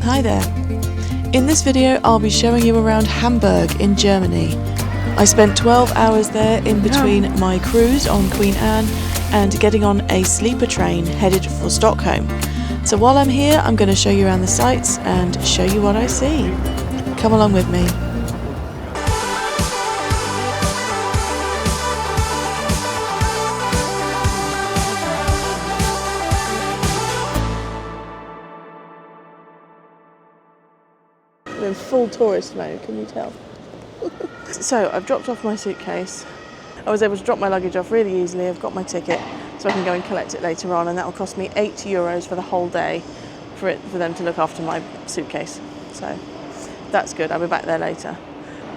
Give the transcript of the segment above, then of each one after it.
Hi there. In this video I'll be showing you around Hamburg in Germany. I spent 12 hours there in between my cruise on Queen Anne and getting on a sleeper train headed for Stockholm. So while I'm here I'm going to show you around the sights and show you what I see. Come along with me. I'm in full tourist mode, can you tell? So I've dropped off my suitcase. I was able to drop my luggage off really easily. I've got my ticket so I can go and collect it later on, and that will cost me €8 for the whole day for them to look after my suitcase. So that's good, I'll be back there later.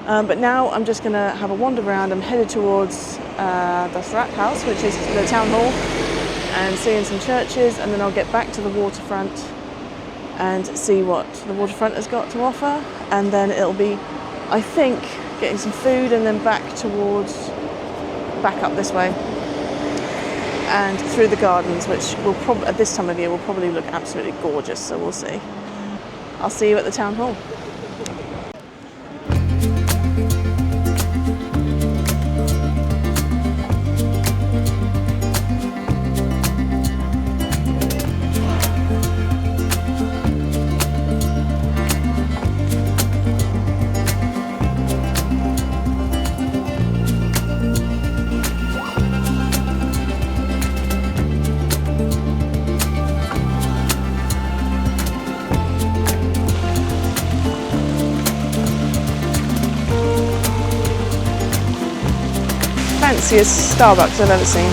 But now I'm just going to have a wander around. I'm headed towards das Rathaus, which is the town hall, and seeing some churches, and then I'll get back to the waterfront and see what the waterfront has got to offer, and then it'll be, I think, getting some food and then back up this way and through the gardens, which will probably, at this time of year, will probably look absolutely gorgeous, so we'll see. I'll see you at the town hall. Fanciest Starbucks I've ever seen.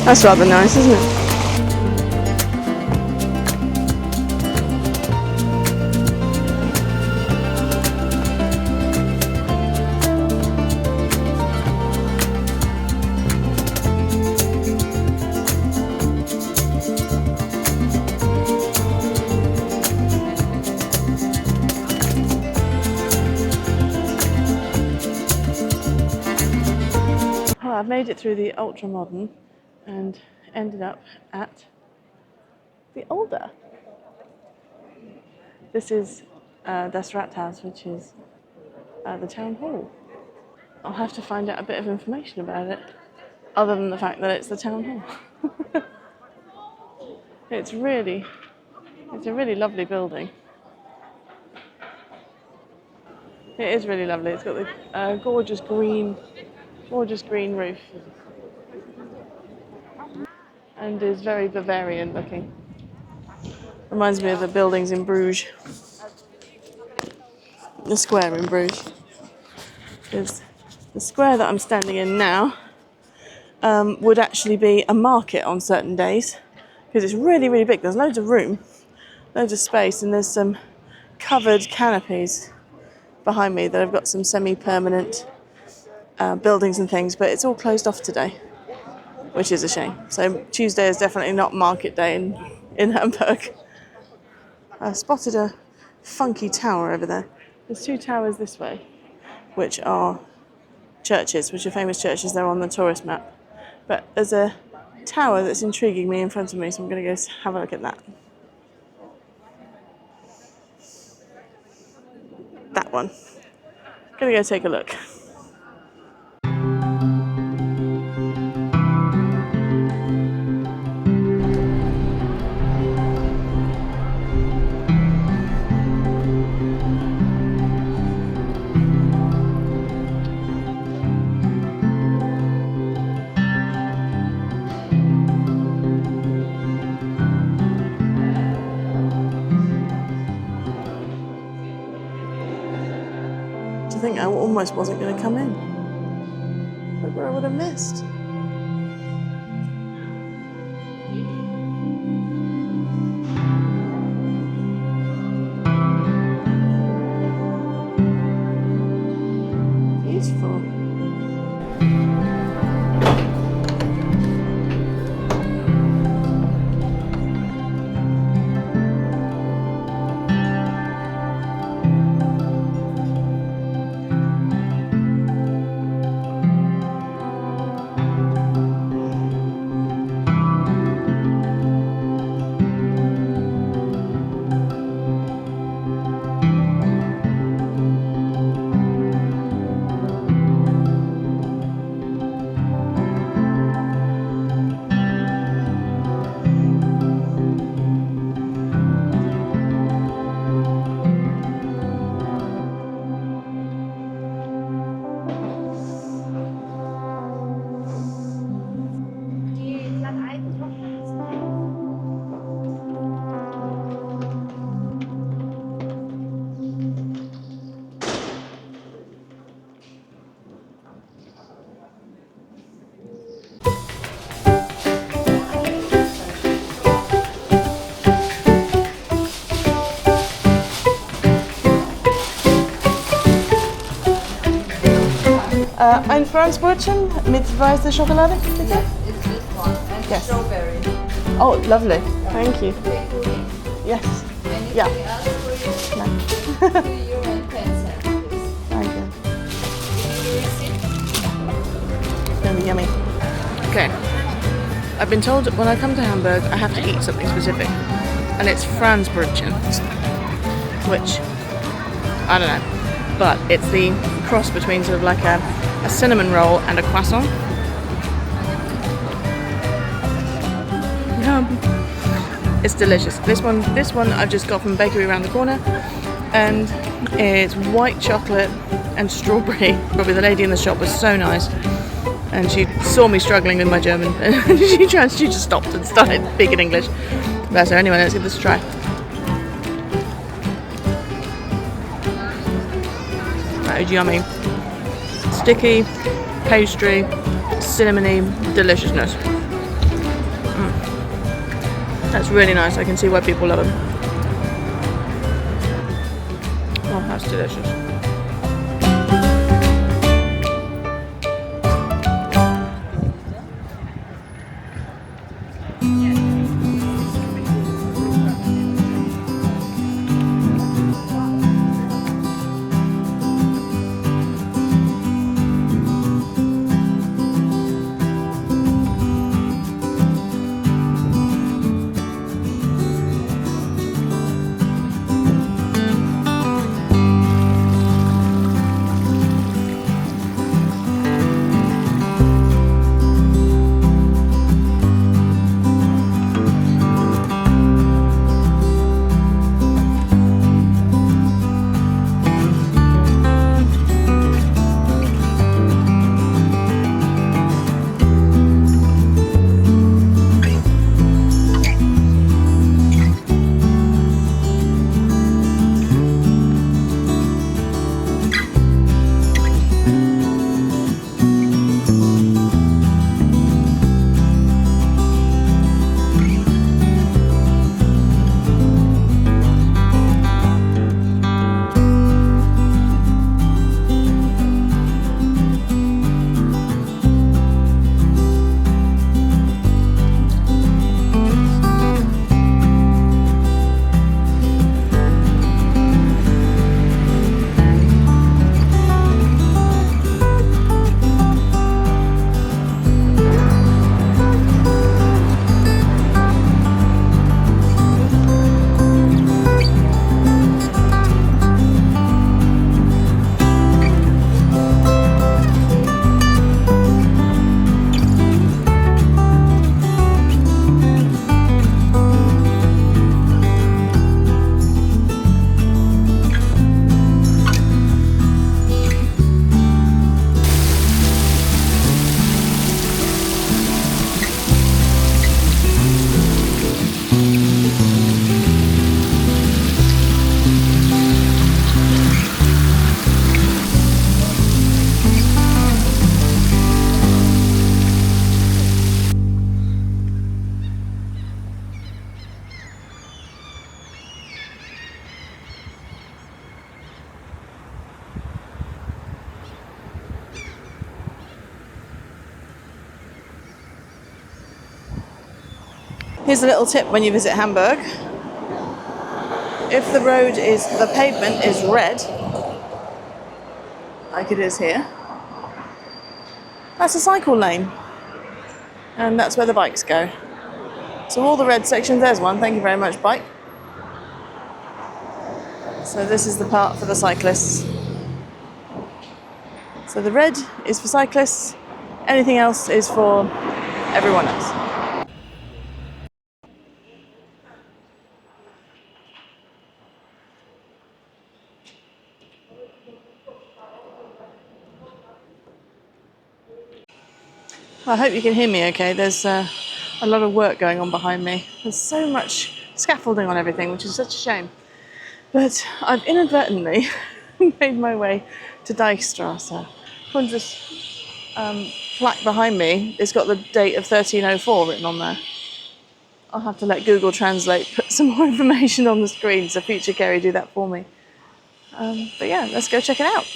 That's rather nice, isn't it? I've made it through the ultra-modern and ended up at the older. This is das Rathaus, which is the town hall. I'll have to find out a bit of information about it, other than the fact that it's the town hall. It's a really lovely building. It is really lovely. It's got the gorgeous green roof, and is very Bavarian looking. Reminds me of the buildings in Bruges, the square in Bruges. Because the square that I'm standing in now would actually be a market on certain days, because it's really big. There's loads of room, loads of space, and there's some covered canopies behind me that have got some semi-permanent buildings and things, but it's all closed off today, which is a shame. So Tuesday is definitely not market day in Hamburg. I spotted a funky tower over there. There's two towers this way, which are churches, which are famous churches. They're on the tourist map. But there's a tower that's intriguing me in front of me, so I'm going to go have a look at that. That one. Going to go take a look. I think I almost wasn't going to come in. Look where I would have missed. Beautiful. Ein Franzbrötchen mit weißer Schokolade, bitte? Yes, it's this one. And Yes. strawberry. Oh, lovely. Thank you. Bakery. Yes. Anything Yeah. else for you? No. 2 euro and 10 cents, please. Thank you. Receipt? It's gonna be yummy. Okay. I've been told that when I come to Hamburg, I have to eat something specific, and it's Franzbrötchen, which I don't know, but it's the cross between sort of like a cinnamon roll and a croissant. Yum. It's delicious. This one I've just got from a bakery around the corner, and it's white chocolate and strawberry. Probably the lady in the shop was so nice, and she saw me struggling with my German, and she just stopped and started speaking English. Bless her. Anyway, let's give this a try. That is yummy. Sticky, pastry, cinnamony deliciousness. That's really nice. I can see why people love them. Oh, that's delicious. Here's a little tip when you visit Hamburg. If the pavement is red, like it is here, that's a cycle lane. And that's where the bikes go. So all the red sections, there's one, thank you very much, bike. So this is the part for the cyclists. So the red is for cyclists, anything else is for everyone else. I hope you can hear me okay. There's a lot of work going on behind me. There's so much scaffolding on everything, which is such a shame. But I've inadvertently made my way to Deichstrasse. On this plaque behind me, it's got the date of 1304 written on there. I'll have to let Google Translate put some more information on the screen, so future Kerry do that for me. But yeah, let's go check it out.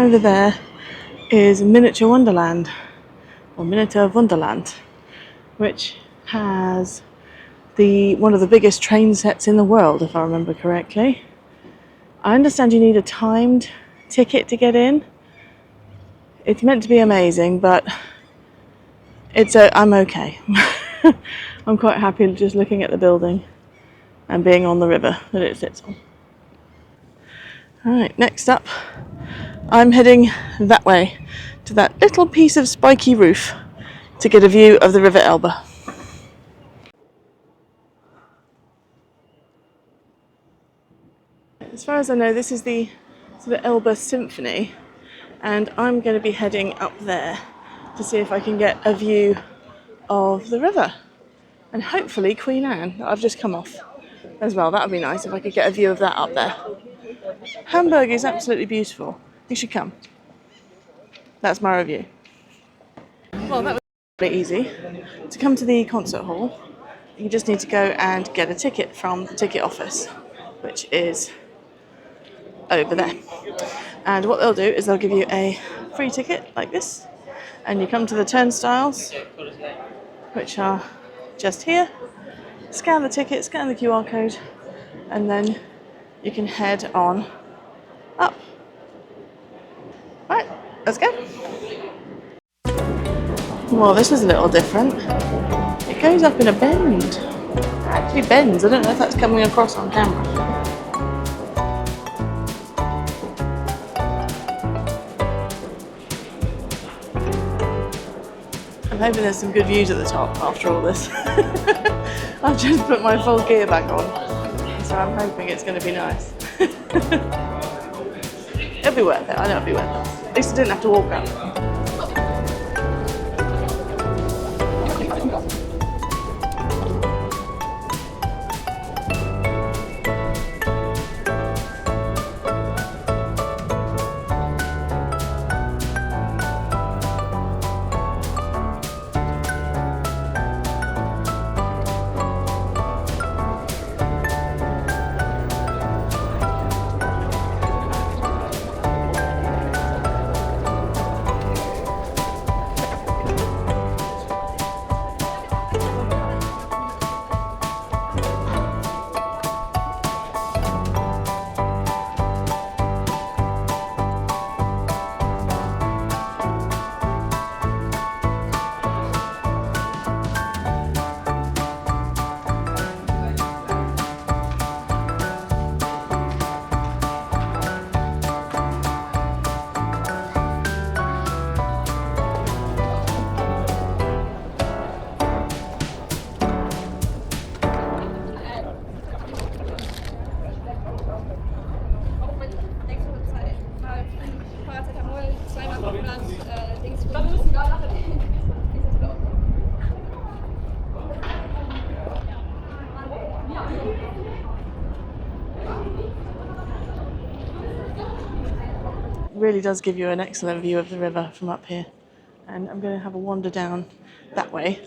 over there is Miniature Wonderland, or Miniature Wonderland, which has one of the biggest train sets in the world, if I remember correctly. I understand you need a timed ticket to get in. It's meant to be amazing, but I'm okay. I'm quite happy just looking at the building and being on the river that it sits on. Alright, next up, I'm heading that way to that little piece of spiky roof to get a view of the River Elbe. As far as I know, this is the sort of Elbe Symphony, and I'm going to be heading up there to see if I can get a view of the river and hopefully Queen Anne that I've just come off as well. That would be nice if I could get a view of that up there. Hamburg is absolutely beautiful. You should come. That's my review. Well, that was really easy. To come to the concert hall, you just need to go and get a ticket from the ticket office, which is over there. And what they'll do is they'll give you a free ticket like this, and you come to the turnstiles, which are just here. Scan the ticket, scan the QR code, and then you can head on up. Right, let's go. Well, this is a little different. It goes up in a bend. It actually bends. I don't know if that's coming across on camera. I'm hoping there's some good views at the top after all this. I've just put my full gear back on, so I'm hoping it's going to be nice. It'll be worth it. I know it'll be worth it. At least I didn't have to walk up. Really does give you an excellent view of the river from up here, and I'm going to have a wander down that way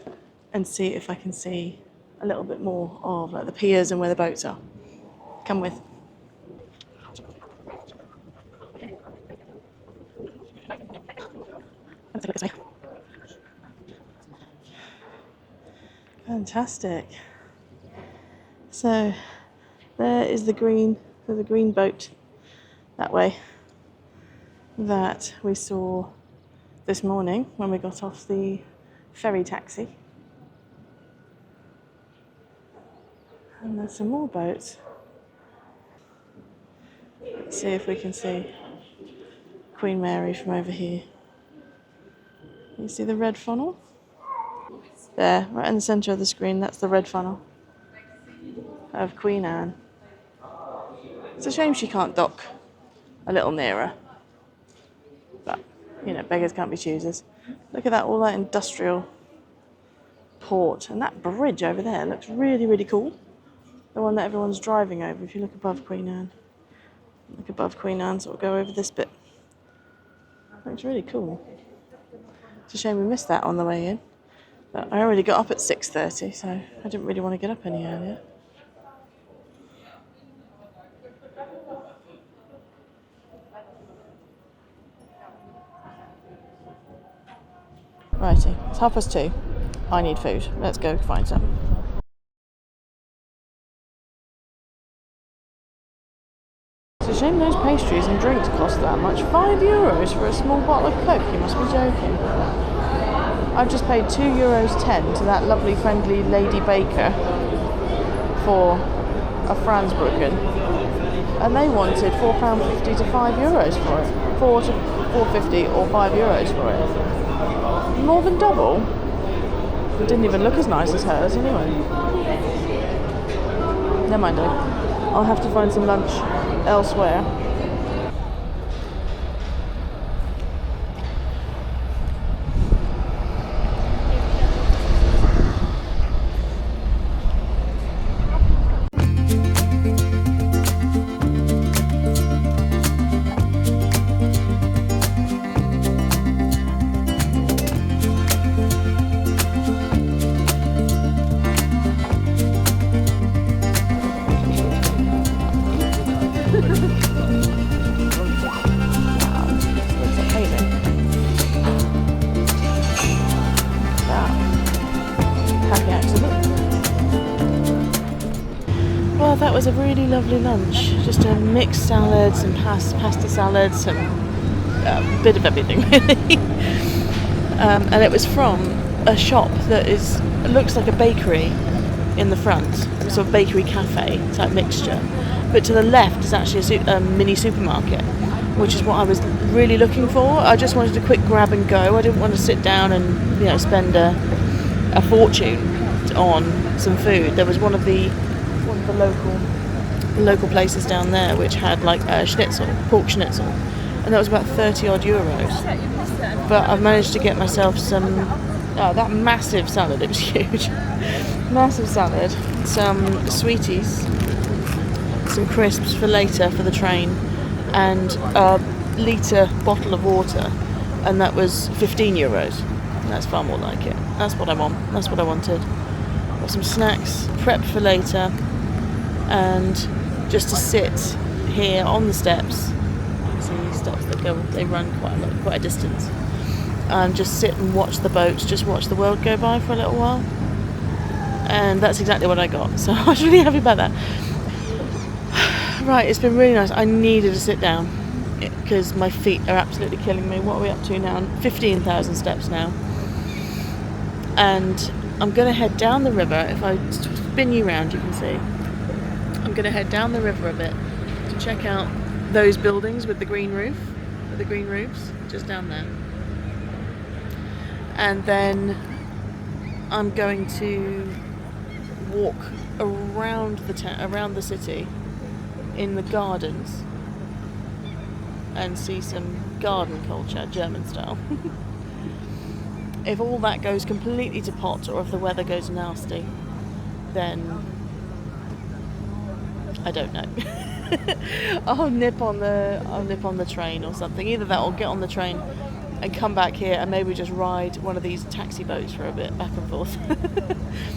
and see if I can see a little bit more of like the piers and where the boats are. Come with. Let's look this way. Fantastic. So there is the green boat that way that we saw this morning when we got off the ferry taxi. And there's some more boats. Let's see if we can see Queen Mary from over here. You see the red funnel? There, right in the centre of the screen, that's the red funnel of Queen Anne. It's a shame she can't dock a little nearer. But, you know, beggars can't be choosers. Look at that, all that industrial port. And that bridge over there looks really, really cool. The one that everyone's driving over, if you look above Queen Anne. Look above Queen Anne, so we'll go over this bit. Looks really cool. It's a shame we missed that on the way in. But I already got up at 6:30, so I didn't really want to get up any earlier. Righty, it's 2:30. I need food. Let's go find some. It's a shame those pastries and drinks cost that much. €5 for a small bottle of Coke. You must be joking. I've just paid €2.10 to that lovely friendly lady baker for a Franzbrücken, and they wanted £4.50 to €5 for it. £4 to £4.50 or €5 for it. More than double. It didn't even look as nice as hers anyway. Never mind though. I'll have to find some lunch elsewhere. Well, that was a really lovely lunch. Just a mixed salad, some pasta salad, some bit of everything really. And it was from a shop that looks like a bakery in the front, a sort of bakery cafe type mixture. But to the left is actually a mini supermarket, which is what I was really looking for. I just wanted a quick grab and go. I didn't want to sit down and spend a fortune on some food. There was one of the local places down there which had like a pork schnitzel, and that was about 30 odd euros. But I've managed to get myself some that massive salad. It was huge. Massive salad, some sweeties, some crisps for later for the train, and a litre bottle of water, and that was €15. And that's far more like it. That's what I want. That's what I wanted. Got some snacks prepped for later, and just to sit here on the steps. You can see these steps they run quite a distance, and just sit and watch the boats, just watch the world go by for a little while. And that's exactly what I got, so I was really happy about that. Right, it's been really nice. I needed to sit down because my feet are absolutely killing me. What are we up to now? 15,000 steps now. And I'm going to head down the river. If I spin you round, you can see. I'm going to head down the river a bit to check out those buildings with the green roofs, just down there. And then I'm going to walk around the city in the gardens and see some garden culture, German style. If all that goes completely to pot, or if the weather goes nasty, then I don't know. I'll nip on the train or something. Either that, or get on the train and come back here and maybe just ride one of these taxi boats for a bit, back and forth.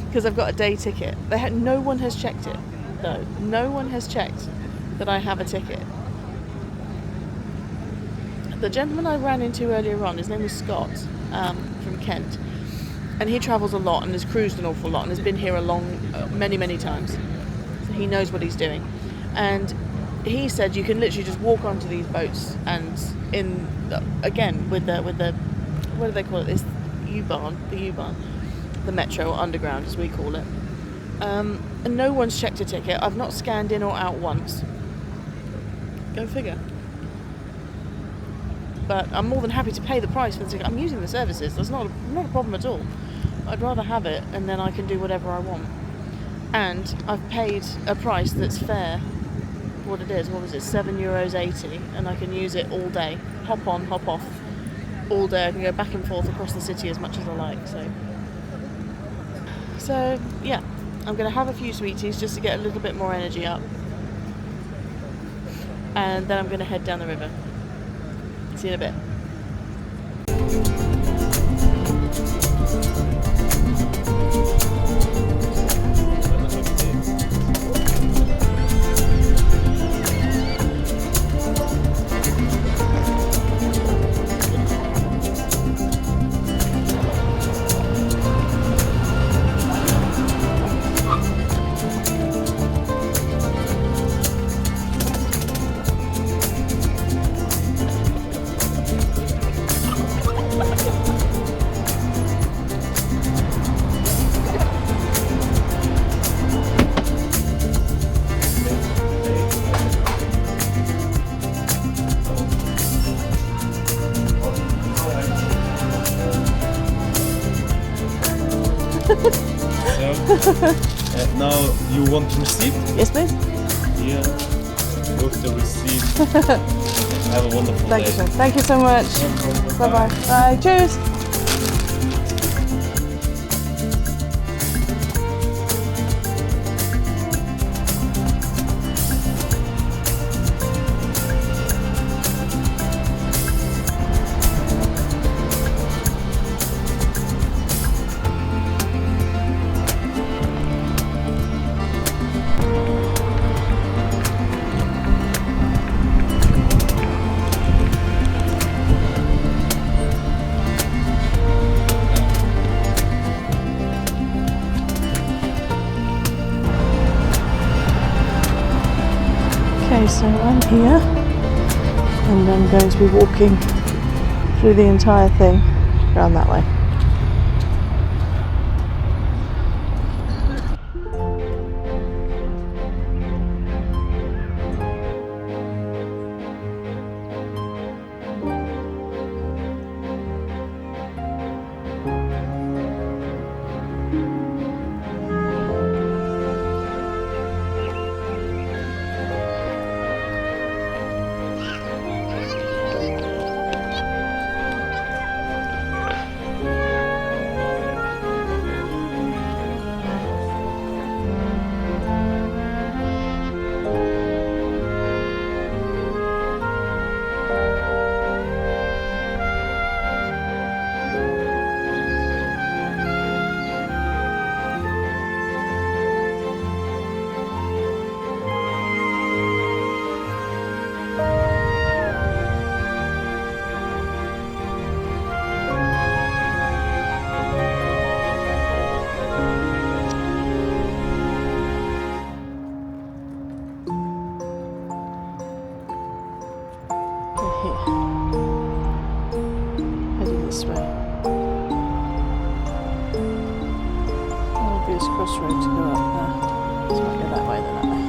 Because I've got a day ticket. No one has checked it, though. No one has checked that I have a ticket. The gentleman I ran into earlier on, his name was Scott, from Kent, and he travels a lot and has cruised an awful lot and has been here many times. So he knows what he's doing. And he said you can literally just walk onto these boats, and with the what do they call it? This U-Bahn, the metro, or underground as we call it. And no one's checked a ticket. I've not scanned in or out once. Go figure. But I'm more than happy to pay the price for the ticket. I'm using the services. That's not a problem at all. I'd rather have it, and then I can do whatever I want. And I've paid a price that's fair. What it is, what was it? €7.80, and I can use it all day. Hop on, hop off, all day. I can go back and forth across the city as much as I like. So yeah, I'm going to have a few sweeties just to get a little bit more energy up, and then I'm going to head down the river. See you in a bit. Now you want receipt? Yes, please. Here. With the receipt. Have a wonderful Thank day. you, sir. Thank you so much. No problem. Bye-bye. Bye. Cheers. Okay, so I'm here and I'm going to be walking through the entire thing around that way. Heading this way. Maybe it's crossroad to go up there. So I go that way, then that way.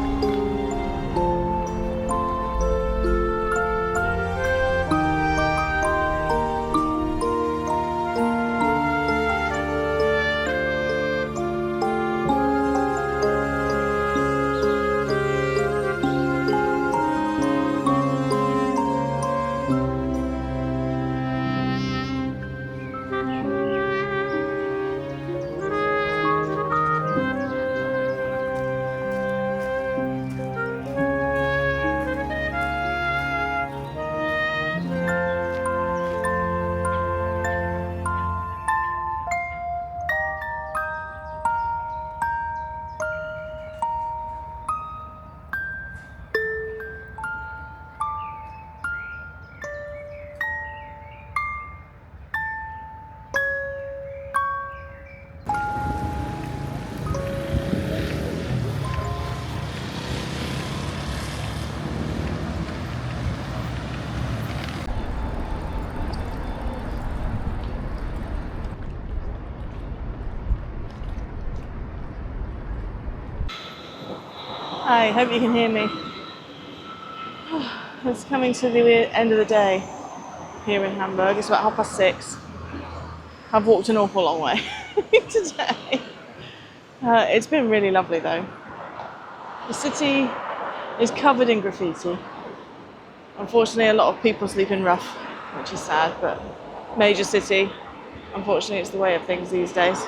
Hi, hope you can hear me. It's coming to the end of the day here in Hamburg. It's about 6:30. I've walked an awful long way today. It's been really lovely though. The city is covered in graffiti. Unfortunately, a lot of people sleep in rough, which is sad, but major city. Unfortunately, it's the way of things these days.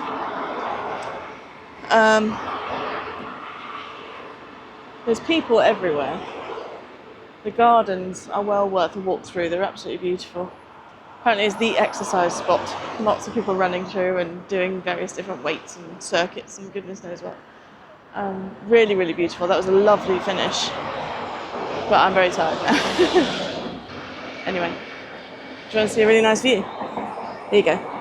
There's people everywhere. The gardens are well worth a walk through. They're absolutely beautiful. Apparently it's the exercise spot. Lots of people running through and doing various different weights and circuits and goodness knows what. Really, really beautiful. That was a lovely finish. But I'm very tired now. Anyway, do you want to see a really nice view? Here you go.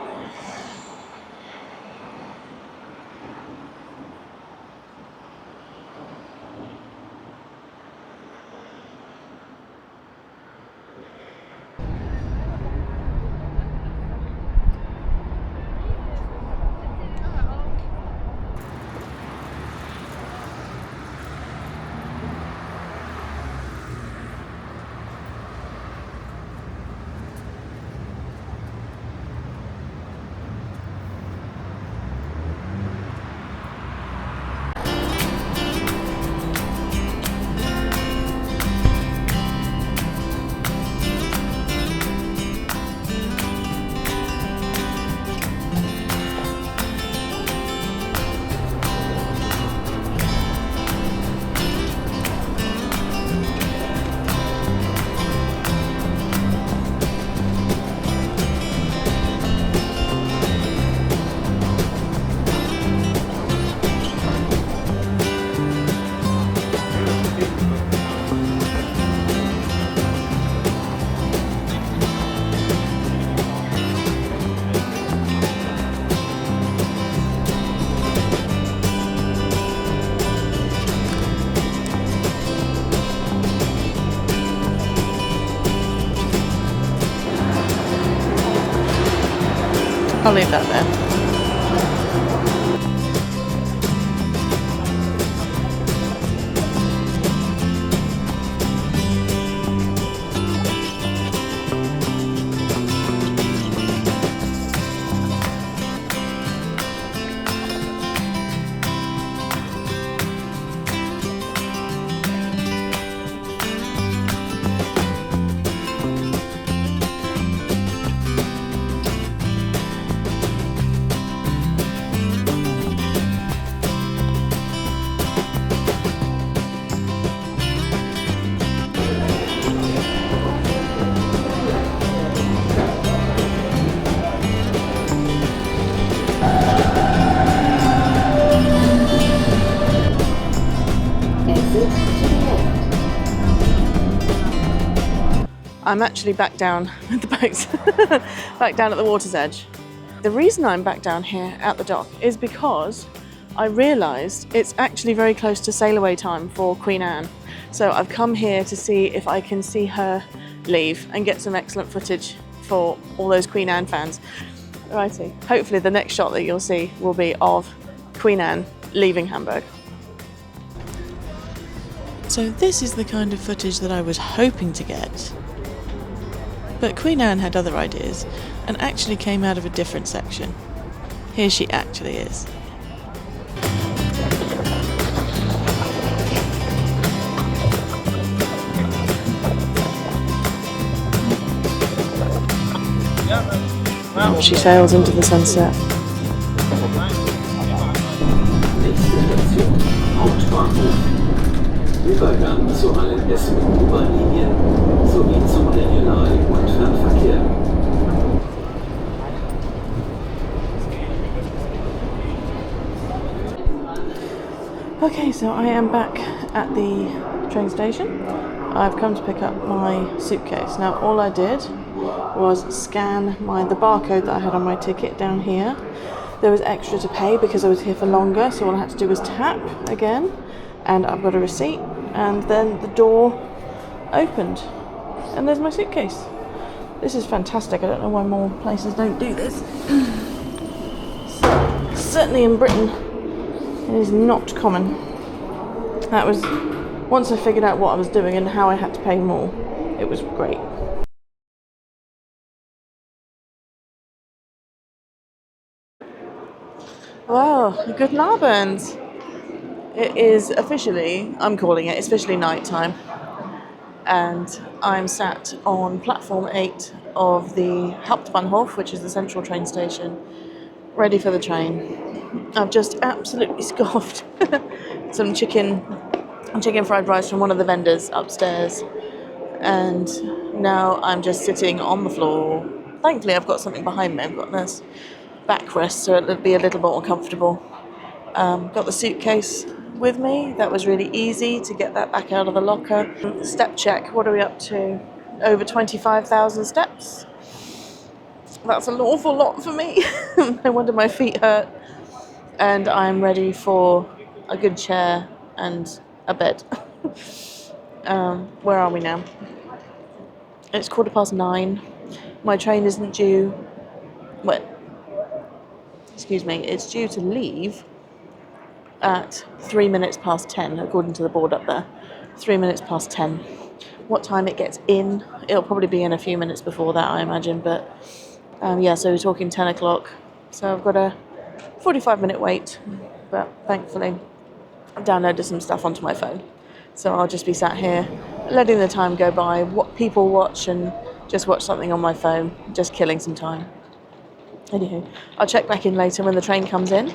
I'll leave that there. I'm actually back down at the boats, back down at the water's edge. The reason I'm back down here at the dock is because I realised it's actually very close to sail away time for Queen Anne. So I've come here to see if I can see her leave and get some excellent footage for all those Queen Anne fans. Righty, hopefully the next shot that you'll see will be of Queen Anne leaving Hamburg. So this is the kind of footage that I was hoping to get. But Queen Anne had other ideas and actually came out of a different section. Here she actually is. She sails into the sunset. Hauptbahnhof. Übergang zu allen S-U-Bahn-Linien sowie zum Regional- und Fernverkehr. Okay, so I am back at the train station. I've come to pick up my suitcase. Now all I did was scan the barcode that I had on my ticket down here. There was extra to pay because I was here for longer, so all I had to do was tap again, and I've got a receipt, and then the door opened and there's my suitcase. This is fantastic. I don't know why more places don't do this. Certainly in Britain it is not common. That was, once I figured out what I was doing and how I had to pay more, it was great. Wow, guten Abend. It is officially, I'm calling it, it's officially night time. And I'm sat on platform 8 of the Hauptbahnhof, which is the central train station, ready for the train. I've just absolutely scoffed some chicken fried rice from one of the vendors upstairs. And now I'm just sitting on the floor. Thankfully I've got something behind me, I've got this backrest, so it'll be a little bit more comfortable. Got the suitcase with me. That was really easy to get that back out of the locker. Step check, what are we up to? Over 25,000 steps. That's an awful lot for me. No wonder my feet hurt. And I'm ready for a good chair and a bed. Where are we now? It's 9:15. My train isn't due, it's due to leave at 3 minutes past 10, according to the board up there. 3 minutes past 10. What time it gets in, it'll probably be in a few minutes before that, I imagine, but so we're talking 10 o'clock. So I've got a 45-minute wait, but thankfully I've downloaded some stuff onto my phone. So I'll just be sat here, letting the time go by, what people watch, and just watch something on my phone, just killing some time. Anywho, I'll check back in later when the train comes in,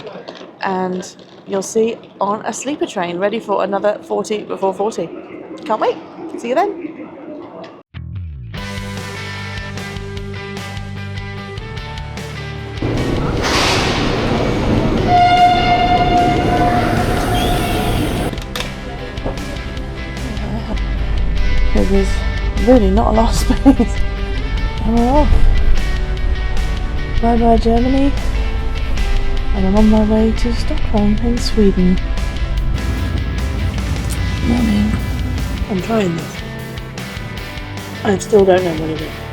and you'll see on a sleeper train, ready for another 40 before 40. Can't wait. See you then. There's really not a lot of space. And we're off. Bye bye Germany. And I'm on my way to Stockholm in Sweden. Morning. I'm trying this. I still don't know what it is.